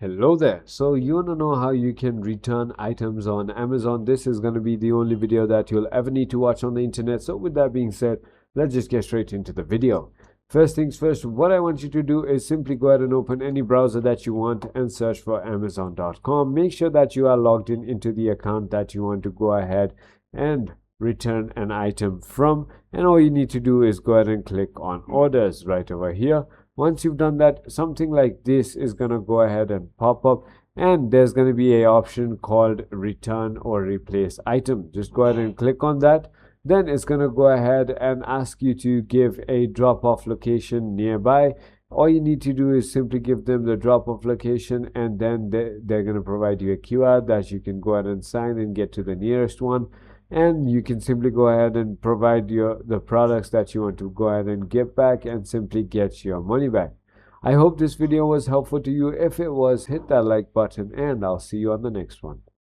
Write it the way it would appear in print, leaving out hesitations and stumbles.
Hello there. So you want to know how you can return items on Amazon? This is going to be the only video that you'll ever need to watch on the internet. So with that being said, let's just get straight into the video. First things first, what I want you to do is simply go ahead and open any browser that you want and search for Amazon.com. Make sure that you are logged in into the account that you want to go ahead and return an item from. And all you need to do is go ahead and click on orders right over here. Once you've done that, something like this is going to go ahead and pop up, and there's going to be an option called return or replace item. Just go ahead and click on that. Then it's going to go ahead and ask you to give a drop-off location nearby. All you need to do is simply give them the drop-off location, and then they're going to provide you a QR that you can go ahead and sign and get to the nearest one. And you can simply go ahead and provide the products that you want to go ahead and give back and simply get your money back. I hope this video was helpful to you. If it was, hit that like button and I'll see you on the next one.